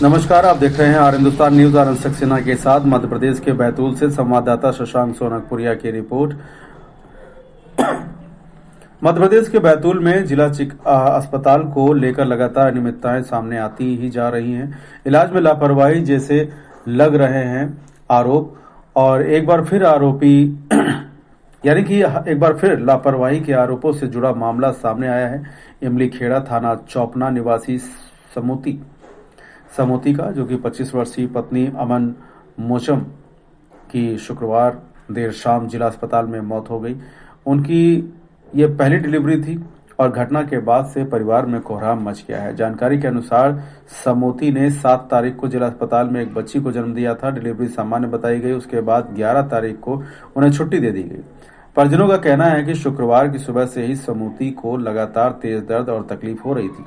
नमस्कार, आप देख रहे हैं आर हिंदुस्तान न्यूज। आनंद सक्सेना के साथ मध्य प्रदेश के बैतूल से संवाददाता शशांक सोनकपुरिया की रिपोर्ट। मध्य प्रदेश के बैतूल में जिला अस्पताल को लेकर लगातार अनियमितताएं सामने आती ही जा रही हैं। इलाज में लापरवाही जैसे लग रहे हैं आरोप, और एक बार फिर आरोपी यानी कि एक बार फिर लापरवाही के आरोपों से जुड़ा मामला सामने आया है। इमली खेड़ा थाना चौपना निवासी समोती का, जो कि 25 वर्षीय पत्नी अमन मोचम की शुक्रवार देर शाम जिला अस्पताल में मौत हो गई। उनकी ये पहली डिलीवरी थी और घटना के बाद से परिवार में कोहराम मच गया है। जानकारी के अनुसार समोती ने 7 तारीख को जिला अस्पताल में एक बच्ची को जन्म दिया था। डिलीवरी सामान्य बताई गई। उसके बाद 11 तारीख को उन्हें छुट्टी दे दी गई। परिजनों का कहना है कि शुक्रवार की सुबह से ही समोती को लगातार तेज दर्द और तकलीफ हो रही थी।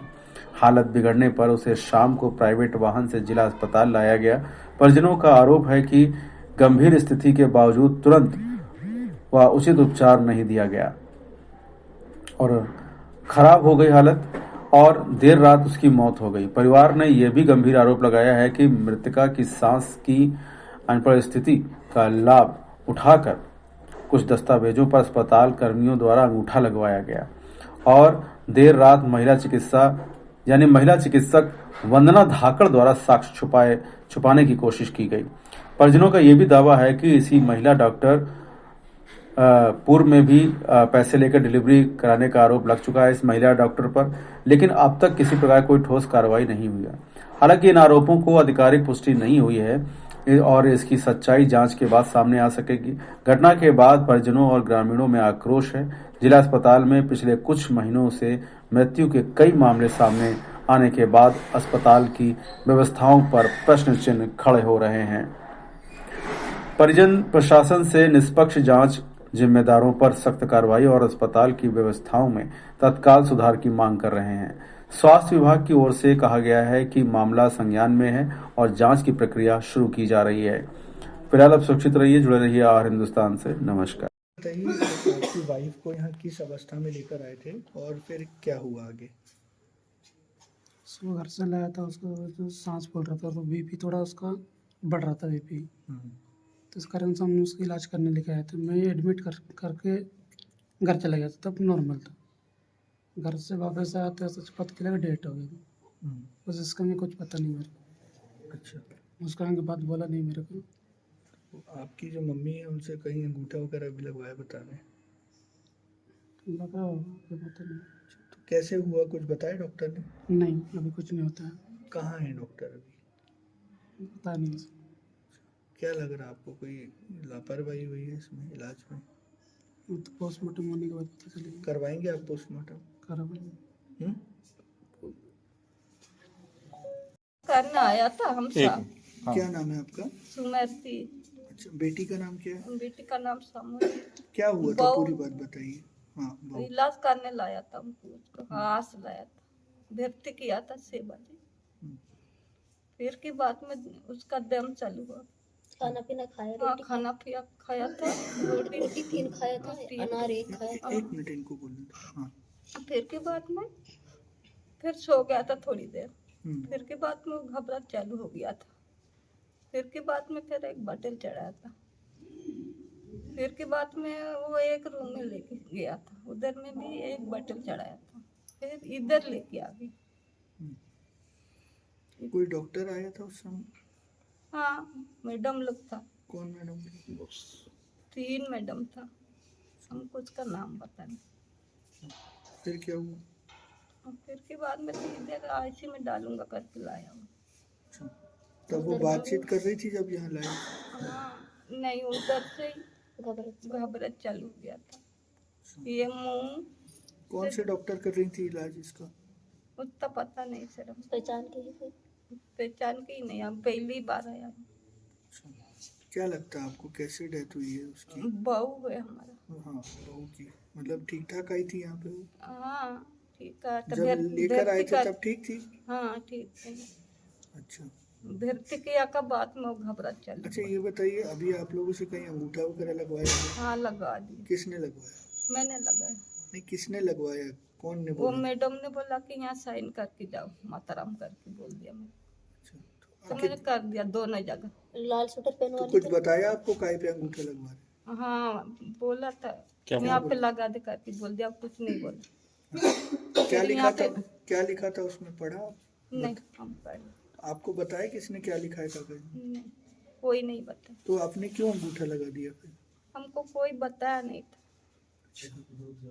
हालत बिगड़ने पर उसे शाम को प्राइवेट वाहन से जिला अस्पताल लाया गया। परिजनों का आरोप है कि गंभीर स्थिति के बावजूद तुरंत व उचित उपचार नहीं दिया गया और खराब हो गई हालत, और देर रात उसकी मौत हो गई। परिवार ने यह भी गंभीर आरोप लगाया है कि मृतका की सांस की अनुपस्थिति का लाभ उठाकर कुछ दस्तावेजों पर अस्पताल कर्मियों द्वारा अंगूठा लगवाया गया और देर रात महिला चिकित्सक वंदना धाकड़ द्वारा साक्ष्य छुपाने की कोशिश की गई। परिजनों का यह भी दावा है कि इसी महिला डॉक्टर पूर्व में भी पैसे लेकर डिलीवरी कराने का आरोप लग चुका है इस महिला डॉक्टर पर, लेकिन अब तक किसी प्रकार कोई ठोस कार्रवाई नहीं हुई है। हालांकि इन आरोपों को आधिकारिक पुष्टि नहीं हुई है और इसकी सच्चाई जांच के बाद सामने आ सकेगी। घटना के बाद परिजनों और ग्रामीणों में आक्रोश है। जिला अस्पताल में पिछले कुछ महीनों से मृत्यु के कई मामले सामने आने के बाद अस्पताल की व्यवस्थाओं पर प्रश्न चिन्ह खड़े हो रहे हैं। परिजन प्रशासन से निष्पक्ष जांच, जिम्मेदारों पर सख्त कार्रवाई और अस्पताल की व्यवस्थाओं में तत्काल सुधार की मांग कर रहे हैं। स्वास्थ्य विभाग की ओर से कहा गया है कि मामला संज्ञान में है और जांच की प्रक्रिया शुरू की जा रही है। फिलहाल आप सुरक्षित रहिए, जुड़े रहिए आर हिंदुस्तान से। नमस्कार। बताइए, आपकी वाइफ को यहाँ किस अवस्था में लेकर आए थे और फिर क्या हुआ आगे? सुबह घर से लाया था, उसको जो सांस फूल रहा था तो बीपी थोड़ा उसका बढ़ रहा था बीपी, तो इस कारण से हम उसका इलाज करने लेके आए थे। मैं एडमिट करके घर चला गया था, तब नॉर्मल था। घर से वापस आया तो सच पता चला डेट हो गई थी। बस इसका मैं कुछ पता नहीं मेरे को। अच्छा, उसका के बाद बोला नहीं मेरे को। तो आपकी जो मम्मी है उनसे कहीं अंगूठा वगैरह भी लगवाया बता रहे? लगा होगा, पता नहीं। तो कैसे हुआ, कुछ बताया डॉक्टर ने? नहीं, अभी कुछ नहीं होता है। कहाँ है डॉक्टर अभी? पता नहीं। क्या लग रहा है आपको, कोई लापरवाही हुई है इसमें इलाज में? वो तो पोस्टमार्टम होने के बाद पता चलेगा। करवाएंगे आप पोस्टमार्टम? करवाएंगे। करने आया था हम सब। क्या नाम है आपका? सुमरती। अच्छा, बेटी का नाम क्या है? बेटी का नाम समर। क्या हुआ था, पूरी बात बताइए। हाँ, बहुत। इलाज करने लाया था हमको, उसको हास लाया था, भर्ती किया था 6 बजे। फिर के बाद में उसका दम चालू हुआ। खाना पीना खाया? हाँ, खाना पिया खाया था, रोटी 3 खाया था, अनार 1 खाया था। 1 मिनट इनको बोलने दो। हाँ। फिर के बाद में फिर सो गया था थोड़ी देर। फिर के बाद में घबरा चालू हो गया था। फिर के बाद में फिर एक बॉटल चढ़ाया था। फिर के बाद में वो एक रूम में लेके गया था, उधर में भी एक बॉटल चढ़ाया था। फिर इधर लेके आ गई। कोई डॉक्टर आया था उस समय? हाँ, मैडम लोग था। कौन मैडम? 3 मैडम था, हमको उसका नाम पता नहीं। फिर क्या हुआ? और फिर के बाद में इधर आईसी में डालूंगा करके लाया हूँ। अच्छा, तब वो बातचीत कर रही थी जब यहाँ लाया? हाँ, नहीं, उधर से घबराहट चालू हो गया था। ये मुंह। कौन से डॉक्टर कर रही थी इलाज इसका? उतना पता नहीं सर, पहचान के ही कोई? पहचान के ही नहीं, हम पहली बार आया। अच्छा, क्या लगता है आपको, कैसे डेथ हुई है उसकी? बहू है हमारा। हाँ, बहू की। मतलब ठीक ठाक आई थी यहाँ पे वो? हाँ, ठीक है। जब लेकर आए थे तब ठीक थी? हाँ, ठीक है। अच्छा, भर्ती किया का बाद में वो घबरा चल। अच्छा, ये बताइए, अभी आप लोगों से कहीं अंगूठा वगैरह लगवाया है? हाँ, लगा दी। किसने लगवाया? मैंने लगाया। नहीं, किसने लगवाया, कौन ने वो बोला? मैडम ने बोला कि यहाँ साइन करके जाओ, माताराम करके बोल दिया मैंने। अच्छा, तो मैंने कर दिया दोनों जगह। लाल स्वेटर पहनवा तो ली कुछ थी। बताया आपको काय पे अंगूठे लगवा रहे? हाँ बोला था क्या यहाँ पे लगा दे करके बोल दिया, कुछ नहीं बोला। क्या फिर लिखा यहाँ था? पे क्या लिखा था उसमें, पढ़ा आप? नहीं हम पढ़ आपको बताया किसने क्या लिखा है कागज में? नहीं, कोई नहीं बताया तो आपने क्यों अंगूठा लगा दिया फिर? हमको, कोई बताया नहीं था।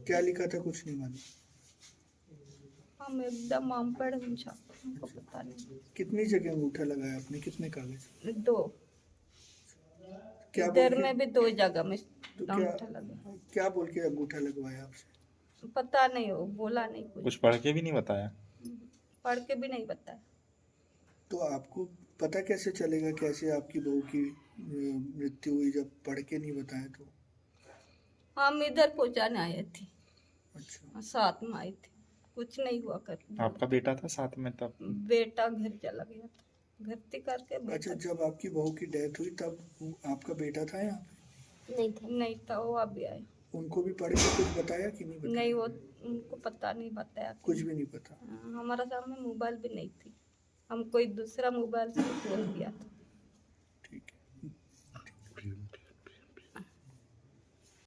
क्या लिखा था कुछ नहीं मालूम? हम एकदम अनपढ़ हूँ साहब, हमको पता नहीं। कितनी जगह अंगूठा लगाया आपने, कितने कागज? 2 क्या इधर बोल के, में भी 2 जगह में तो अंगूठा लगा। क्या बोल के अंगूठा लगवाया आपसे? पता नहीं, हो बोला नहीं कुछ, कुछ पढ़ के भी नहीं बताया? पढ़ के भी नहीं बताया। तो आपको पता कैसे चलेगा कैसे आपकी बहू की मृत्यु हुई जब पढ़ के नहीं बताया तो? हम इधर पहुँचाने आए थे, अच्छा, साथ में आई थी, कुछ नहीं हुआ कर। आपका बेटा था साथ में तब? बेटा घर चला गया था, भर्ती करके अच्छा, बेटा जब आपकी बहू की डेथ हुई तब आपका बेटा था यहाँ पे? नहीं था। नहीं था, वो अभी आए। उनको भी पढ़ के कुछ बताया कि नहीं बताया? नहीं, वो उनको पता नहीं बताया। कुछ भी नहीं पता। हमारा सामने मोबाइल भी नहीं थी, हम कोई दूसरा मोबाइल से फोन किया था।